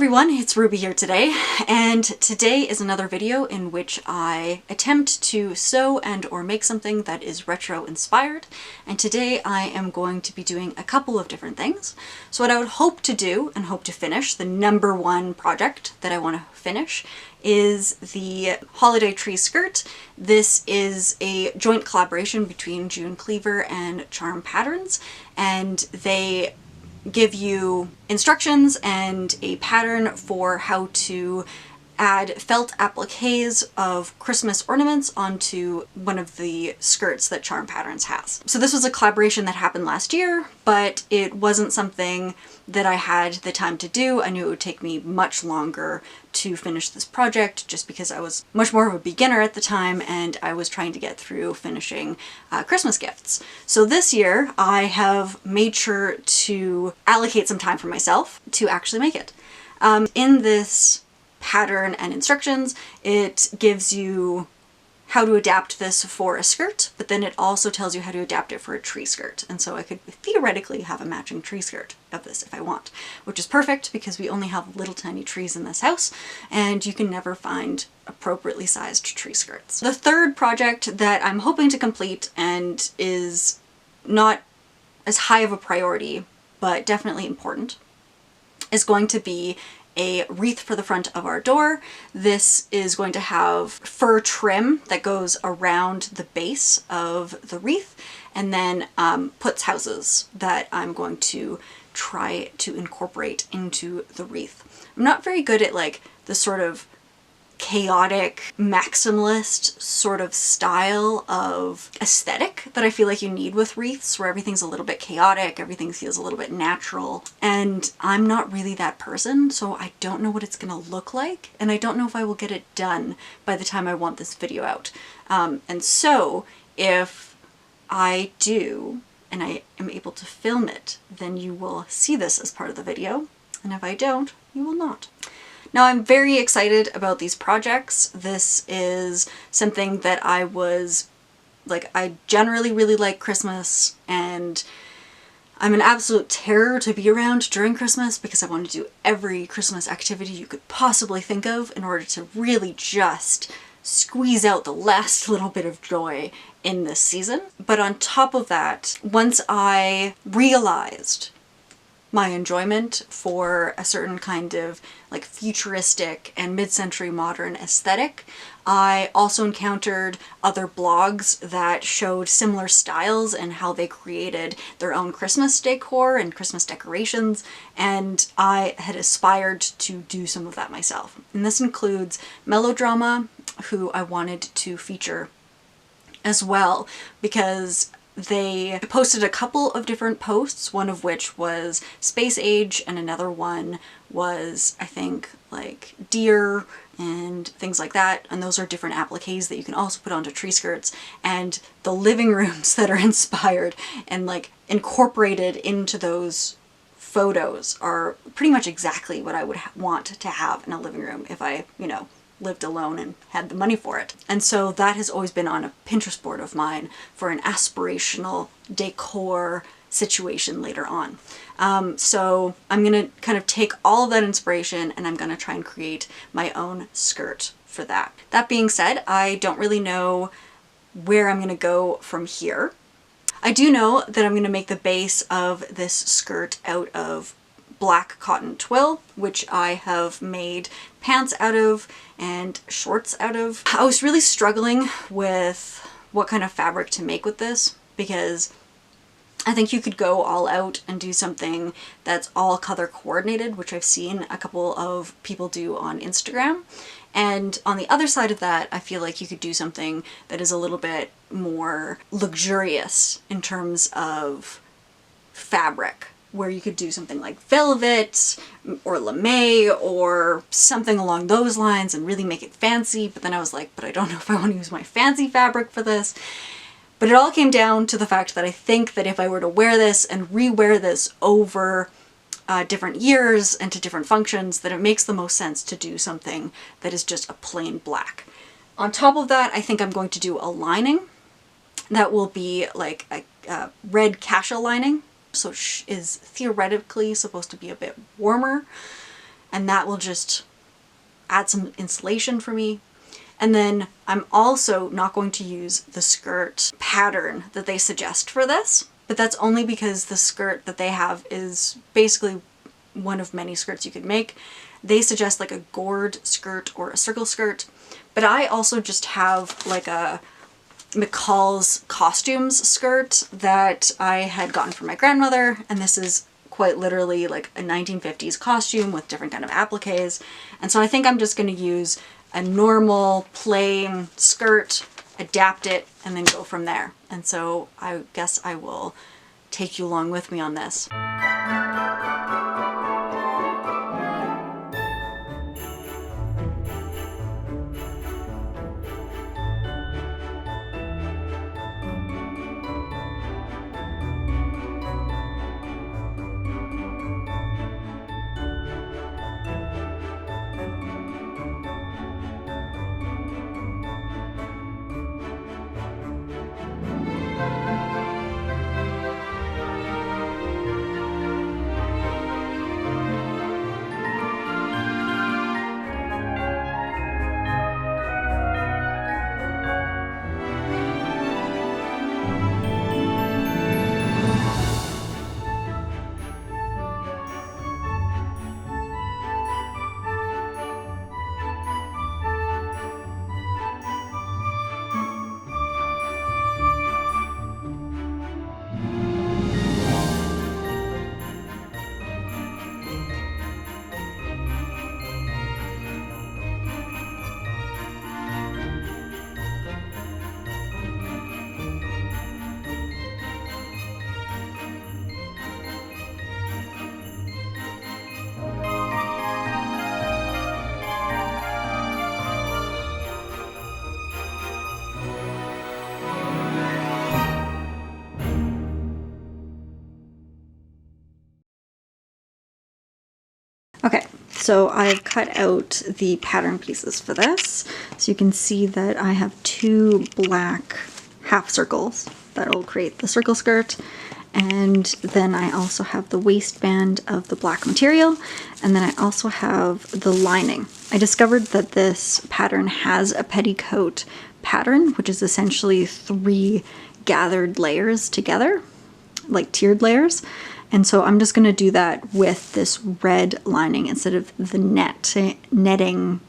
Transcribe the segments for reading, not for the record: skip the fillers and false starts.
everyone, it's Ruby here today, and today is another video in which I attempt to sew and or make something that is retro inspired, and today I am going to be doing a couple of different things. So what I would hope to do and hope to finish, the number one project that I want to finish, is the holiday tree skirt. This is a joint collaboration between June Cleaver and Charm Patterns, and they give you instructions and a pattern for how to add felt appliques of Christmas ornaments onto one of the skirts that Charm Patterns has. So this was a collaboration that happened last year, but it wasn't something that I had the time to do. I knew it would take me much longer to finish this project just because I was much more of a beginner at the time and I was trying to get through finishing Christmas gifts. So this year I have made sure to allocate some time for myself to actually make it. In this pattern and instructions, it gives you how to adapt this for a skirt, but then it also tells you how to adapt it for a tree skirt. And so I could theoretically have a matching tree skirt of this if I want, which is perfect because we only have little tiny trees in this house and you can never find appropriately sized tree skirts. The third project that I'm hoping to complete and is not as high of a priority, but definitely important, is going to be a wreath for the front of our door. This is going to have fur trim that goes around the base of the wreath and then puts houses that I'm going to try to incorporate into the wreath. I'm not very good at like the sort of chaotic maximalist sort of style of aesthetic that I feel like you need with wreaths, where everything's a little bit chaotic, everything feels a little bit natural, and I'm not really that person, so I don't know what it's gonna look like, and I don't know if I will get it done by the time I want this video out. And so if I do and I am able to film it, then you will see this as part of the video, and if I don't, you will not. Now I'm very excited about these projects. This is something that I generally really like Christmas, and I'm an absolute terror to be around during Christmas because I want to do every Christmas activity you could possibly think of in order to really just squeeze out the last little bit of joy in this season. But on top of that, once I realized my enjoyment for a certain kind of like futuristic and mid-century modern aesthetic, I also encountered other blogs that showed similar styles and how they created their own Christmas decor and Christmas decorations, and I had aspired to do some of that myself. And this includes Melodrama, who I wanted to feature as well because they posted a couple of different posts, one of which was space age and another one was, I think, like deer and things like that, and those are different appliques that you can also put onto tree skirts, and the living rooms that are inspired and like incorporated into those photos are pretty much exactly what I would want to have in a living room if I, lived alone and had the money for it. And so that has always been on a Pinterest board of mine for an aspirational decor situation later on. So I'm gonna kind of take all of that inspiration and I'm gonna try and create my own skirt for that. That being said, I don't really know where I'm gonna go from here. I do know that I'm gonna make the base of this skirt out of black cotton twill, which I have made pants out of and shorts out of. I was really struggling with what kind of fabric to make with this because I think you could go all out and do something that's all color coordinated, which I've seen a couple of people do on Instagram. And on the other side of that, I feel like you could do something that is a little bit more luxurious in terms of fabric, where you could do something like velvet or lame or something along those lines and really make it fancy. But then I was like, but I don't know if I want to use my fancy fabric for this. But it all came down to the fact that I think that if I were to wear this and rewear this over different years and to different functions, that it makes the most sense to do something that is just a plain black. On top of that, I think I'm going to do a lining that will be like a red cassia lining. So is theoretically supposed to be a bit warmer. and that will just add some insulation for me. And then I'm also not going to use the skirt pattern that they suggest for this, but that's only because the skirt that they have is basically one of many skirts you could make. They suggest like a gourd skirt or a circle skirt, but I also just have like a McCall's Costumes skirt that I had gotten from my grandmother, and this is quite literally like a 1950s costume with different kind of appliques. And so I think I'm just going to use a normal plain skirt, adapt it, and then go from there. And so I guess I will take you along with me on this. Okay, so I've cut out the pattern pieces for this. So you can see that I have two black half circles that will create the circle skirt. And then I also have the waistband of the black material. And then I also have the lining. I discovered that this pattern has a petticoat pattern, which is essentially 3 gathered layers together, like tiered layers. And so I'm just going to do that with this red lining instead of the netting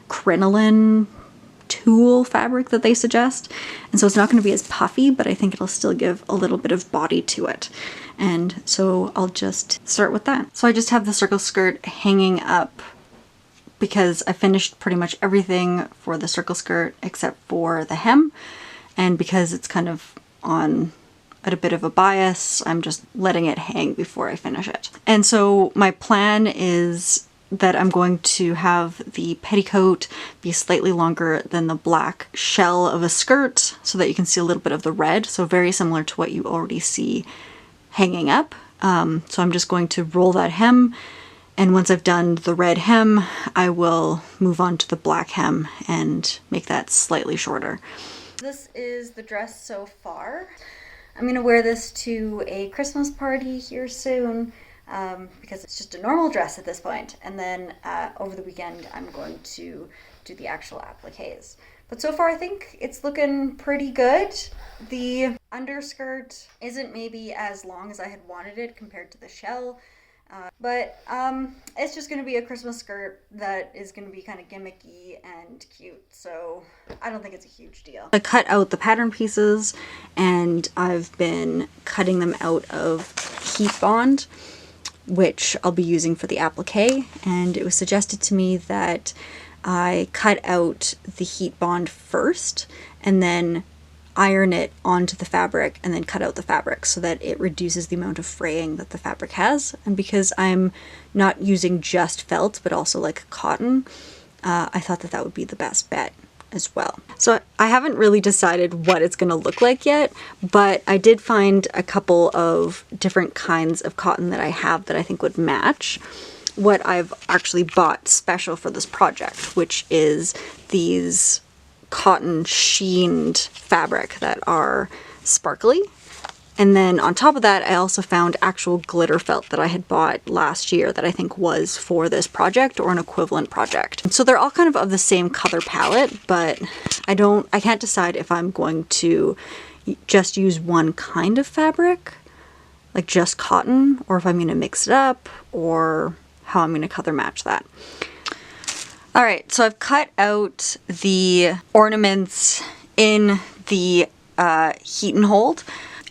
crinoline tulle fabric that they suggest. And so it's not going to be as puffy, but I think it'll still give a little bit of body to it. And so I'll just start with that. So I just have the circle skirt hanging up because I finished pretty much everything for the circle skirt except for the hem. And because it's kind of on at a bit of a bias, I'm just letting it hang before I finish it. And so my plan is that I'm going to have the petticoat be slightly longer than the black shell of a skirt so that you can see a little bit of the red. So very similar to what you already see hanging up. So I'm just going to roll that hem, and once I've done the red hem, I will move on to the black hem and make that slightly shorter. This is the dress so far. I'm going to wear this to a Christmas party here soon because it's just a normal dress at this point. And then over the weekend, I'm going to do the actual appliques. But so far, I think it's looking pretty good. The underskirt isn't maybe as long as I had wanted it compared to the shell. But it's just going to be a Christmas skirt that is going to be kind of gimmicky and cute, so I don't think it's a huge deal. I cut out the pattern pieces, and I've been cutting them out of heat bond, which I'll be using for the applique, and it was suggested to me that I cut out the heat bond first, and then iron it onto the fabric and then cut out the fabric so that it reduces the amount of fraying that the fabric has. And because I'm not using just felt but also like cotton, I thought that that would be the best bet as well. So I haven't really decided what it's going to look like yet, but I did find a couple of different kinds of cotton that I have that I think would match what I've actually bought special for this project, which is these cotton sheened fabric that are sparkly. And then on top of that, I also found actual glitter felt that I had bought last year that I think was for this project or an equivalent project. So they're all kind of the same color palette, but I can't decide if I'm going to just use one kind of fabric, like just cotton, or if I'm going to mix it up, or how I'm going to color match that. All right, so I've cut out the ornaments in the heat and hold.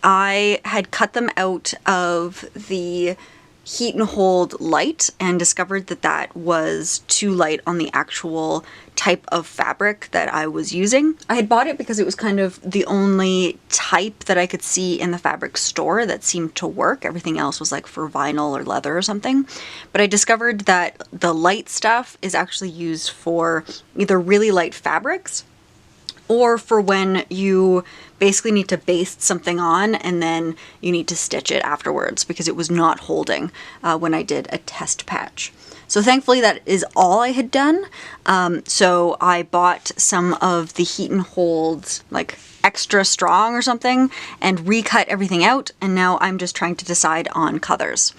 I had cut them out of the heat and hold light and discovered that that was too light on the actual type of fabric that I was using. I had bought it because it was kind of the only type that I could see in the fabric store that seemed to work. Everything else was like for vinyl or leather or something. But I discovered that the light stuff is actually used for either really light fabrics or for when you basically need to baste something on and then you need to stitch it afterwards, because it was not holding when I did a test patch. So thankfully that is all I had done. So I bought some of the heat and hold, like extra strong or something, and recut everything out, and now I'm just trying to decide on colors.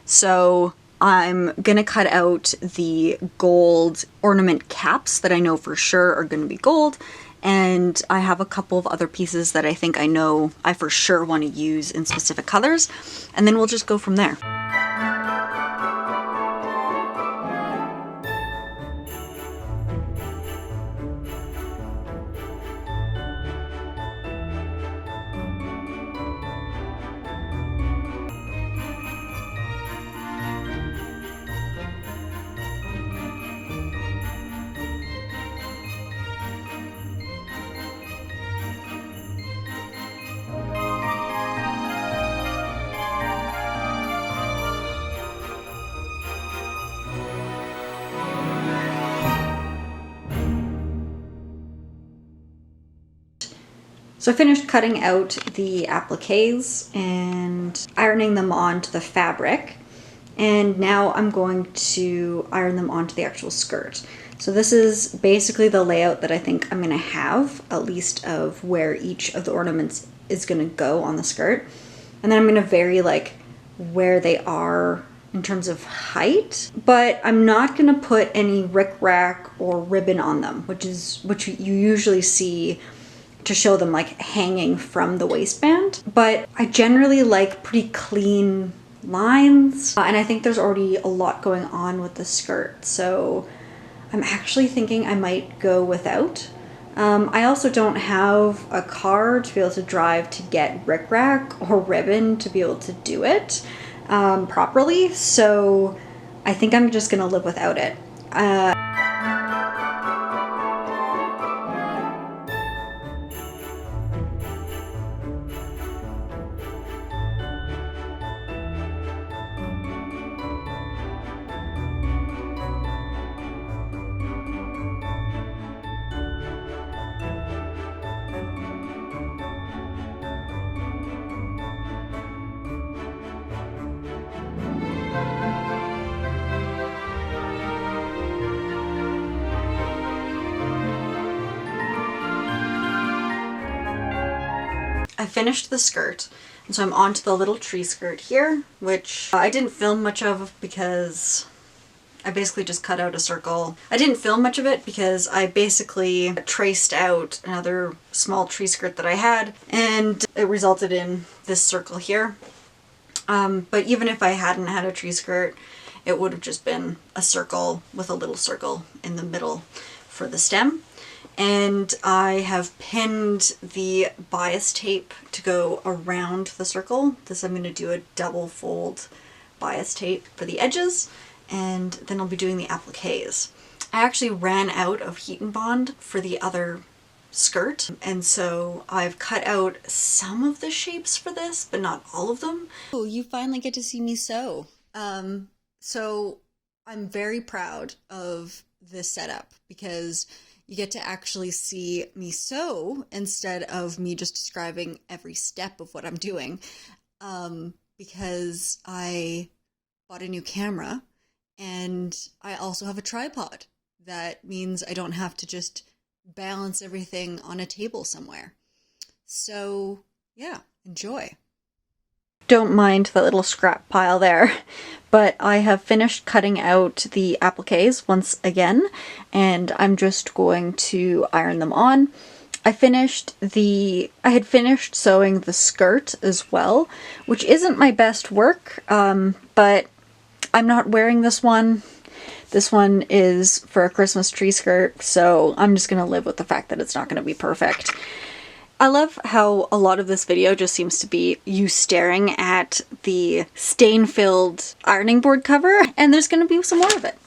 So I'm gonna cut out the gold ornament caps that I know for sure are gonna be gold, and I have a couple of other pieces that I think I know I for sure want to use in specific colors, and then we'll just go from there. So I finished cutting out the appliques and ironing them onto the fabric, and now I'm going to iron them onto the actual skirt. So this is basically the layout that I think I'm going to have, at least of where each of the ornaments is going to go on the skirt. And then I'm going to vary like where they are in terms of height, but I'm not going to put any rickrack or ribbon on them, which you usually see to show them like hanging from the waistband. But I generally like pretty clean lines, and I think there's already a lot going on with the skirt, so I'm actually thinking I might go without. I also don't have a car to be able to drive to get rickrack or ribbon to be able to do it properly, so I think I'm just gonna live without it. I finished the skirt, and so I'm on to the little tree skirt here, which I didn't film much of because I basically just cut out a circle. I didn't film much of it because I basically traced out another small tree skirt that I had, and it resulted in this circle here. But even if I hadn't had a tree skirt, it would have just been a circle with a little circle in the middle for the stem. And I have pinned the bias tape to go around the circle. I'm going to do a double fold bias tape for the edges, and then I'll be doing the appliques. I actually ran out of heat and bond for the other skirt, and so I've cut out some of the shapes for this, but not all of them. Oh, you finally get to see me sew. So I'm very proud of this setup because you get to actually see me sew instead of me just describing every step of what I'm doing, because I bought a new camera and I also have a tripod. That means I don't have to just balance everything on a table somewhere. So yeah, enjoy. don't mind the little scrap pile there. But I have finished cutting out the appliques once again, and I'm just going to iron them on. I had finished sewing the skirt as well, which isn't my best work, but I'm not wearing this one. This one is for a Christmas tree skirt, so I'm just gonna live with the fact that it's not gonna be perfect. I love how a lot of this video just seems to be you staring at the stain-filled ironing board cover, and there's going to be some more of it,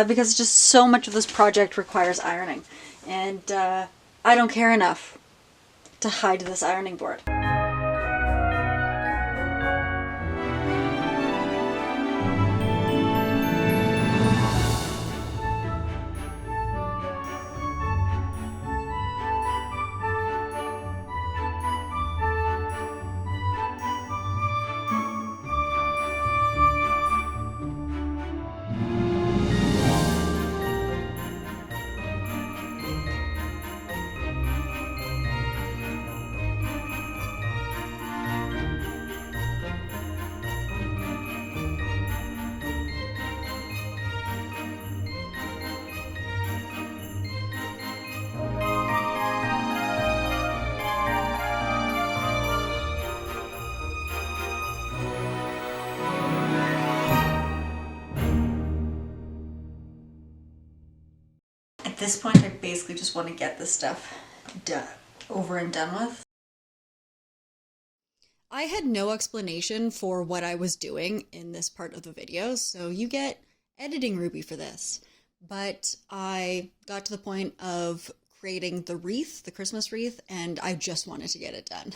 because just so much of this project requires ironing, and I don't care enough to hide this ironing board. At this point, I basically just want to get this stuff over and done with. I had no explanation for what I was doing in this part of the video, so you get editing Ruby for this. But I got to the point of creating the wreath, the Christmas wreath, and I just wanted to get it done.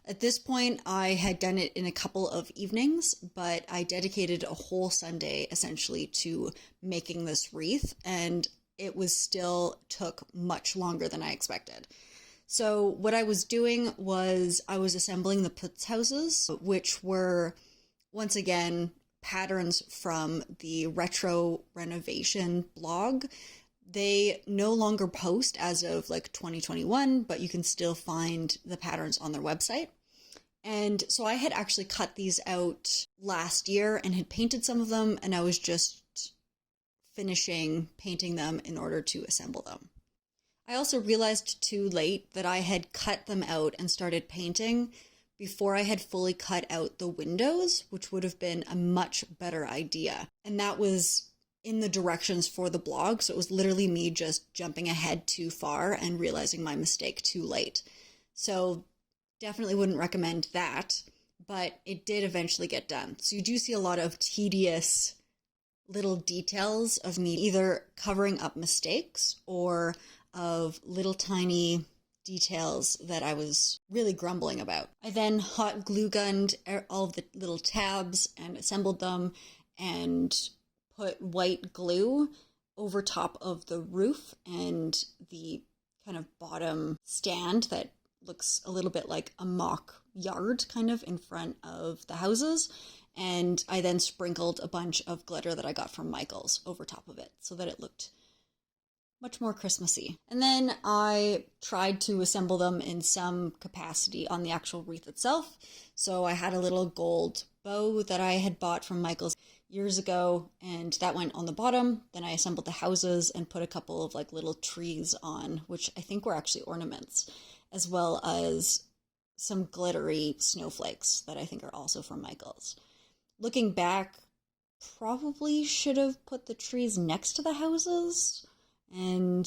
At this point, I had done it in a couple of evenings, but I dedicated a whole Sunday essentially to making this wreath, and it still took much longer than I expected. So what I was doing was I was assembling the putz houses, which were, once again, patterns from the Retro Renovation blog. They no longer post as of like 2021, but you can still find the patterns on their website. And so I had actually cut these out last year and had painted some of them, and I was just finishing painting them in order to assemble them. I also realized too late that I had cut them out and started painting before I had fully cut out the windows, which would have been a much better idea. And that was in the directions for the blog, so it was literally me just jumping ahead too far and realizing my mistake too late. So definitely wouldn't recommend that, but it did eventually get done. So you do see a lot of tedious little details of me either covering up mistakes or of little tiny details that I was really grumbling about. I then hot glue gunned all of the little tabs and assembled them and put white glue over top of the roof and the kind of bottom stand that looks a little bit like a mock yard kind of in front of the houses. And I then sprinkled a bunch of glitter that I got from Michael's over top of it so that it looked much more Christmassy. And then I tried to assemble them in some capacity on the actual wreath itself. So I had a little gold bow that I had bought from Michael's years ago, and that went on the bottom. Then I assembled the houses and put a couple of like little trees on, which I think were actually ornaments, as well as some glittery snowflakes that I think are also from Michael's. Looking back, probably should have put the trees next to the houses and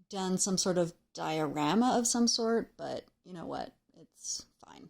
done some sort of diorama of some sort, but you know what? It's fine.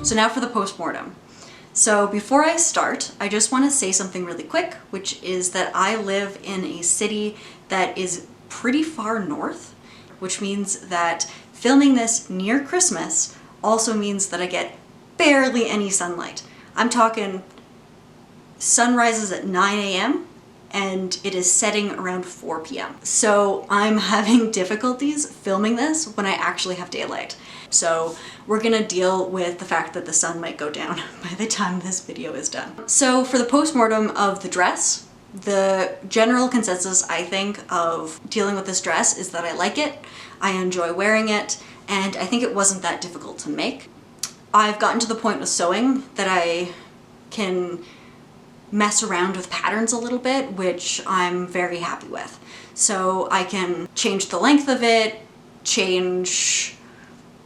So now for the postmortem. So before I start, I just want to say something really quick, which is that I live in a city that is pretty far north, which means that filming this near Christmas also means that I get barely any sunlight. I'm talking sun rises at 9 a.m. and it is setting around 4 p.m. So I'm having difficulties filming this when I actually have daylight. So we're gonna deal with the fact that the sun might go down by the time this video is done. So for the postmortem of the dress, the general consensus, I think, of dealing with this dress is that I like it, I enjoy wearing it, and I think it wasn't that difficult to make. I've gotten to the point with sewing that I can mess around with patterns a little bit, which I'm very happy with. So I can change the length of it, change,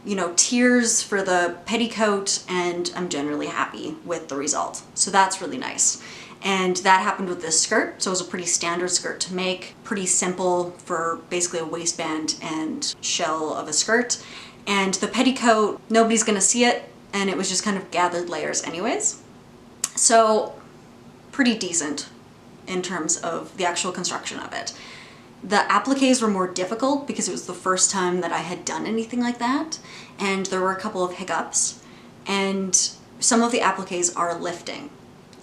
you know, tiers for the petticoat, and I'm generally happy with the result. So that's really nice. And that happened with this skirt. So it was a pretty standard skirt to make, pretty simple for basically a waistband and shell of a skirt. And the petticoat, nobody's gonna see it, and it was just kind of gathered layers anyways. So pretty decent in terms of the actual construction of it. The appliques were more difficult because it was the first time that I had done anything like that, and there were a couple of hiccups, and some of the appliques are lifting,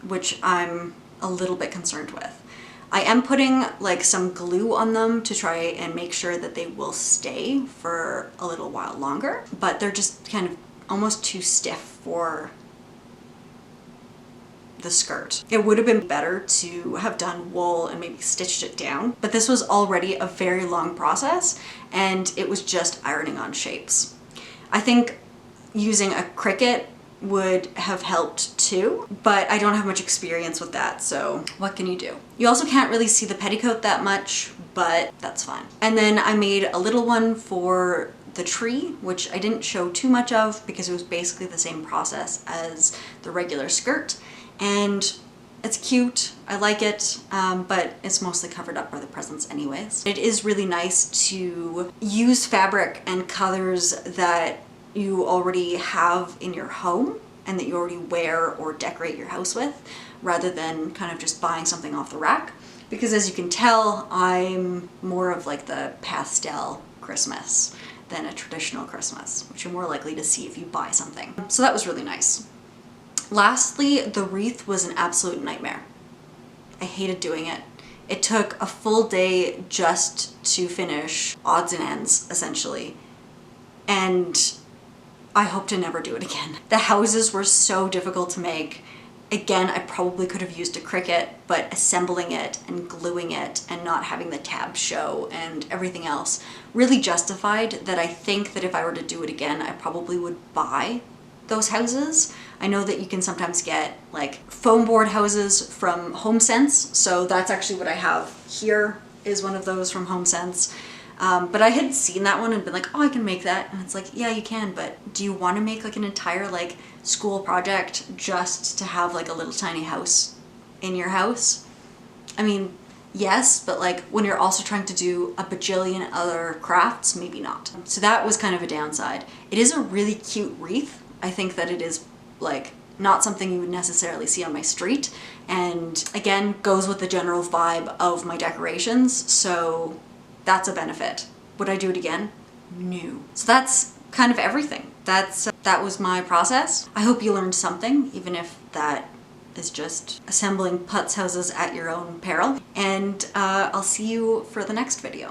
which I'm a little bit concerned with. I am putting like some glue on them to try and make sure that they will stay for a little while longer, but they're just kind of almost too stiff for the skirt. It would have been better to have done wool and maybe stitched it down, but this was already a very long process and it was just ironing on shapes. I think using a Cricut would have helped too, but I don't have much experience with that, so what can you do? You also can't really see the petticoat that much, but that's fine. And then I made a little one for the tree, which I didn't show too much of because it was basically the same process as the regular skirt. And it's cute, I like it, but it's mostly covered up by the presents anyways. It is really nice to use fabric and colors that you already have in your home and that you already wear or decorate your house with, rather than kind of just buying something off the rack. Because as you can tell, I'm more of like the pastel Christmas than a traditional Christmas, which you're more likely to see if you buy something. So that was really nice. Lastly, the wreath was an absolute nightmare. I hated doing it. It took a full day just to finish odds and ends, essentially. And I hope to never do it again. The houses were so difficult to make. Again, I probably could have used a Cricut, but assembling it and gluing it and not having the tabs show and everything else really justified that I think that if I were to do it again, I probably would buy those houses. I know that you can sometimes get like foam board houses from HomeSense, so that's actually what I have here, is one of those from HomeSense. But I had seen that one and been like, oh, I can make that. And it's like, yeah, you can, but do you want to make like an entire like school project just to have like a little tiny house in your house? I mean, yes, but like when you're also trying to do a bajillion other crafts, maybe not. So that was kind of a downside. It is a really cute wreath. I think that it is like not something you would necessarily see on my street, and again goes with the general vibe of my decorations, so that's a benefit. Would I do it again? No. So that's kind of everything. That was my process. I hope you learned something, even if that is just assembling putz houses at your own peril, and I'll see you for the next video.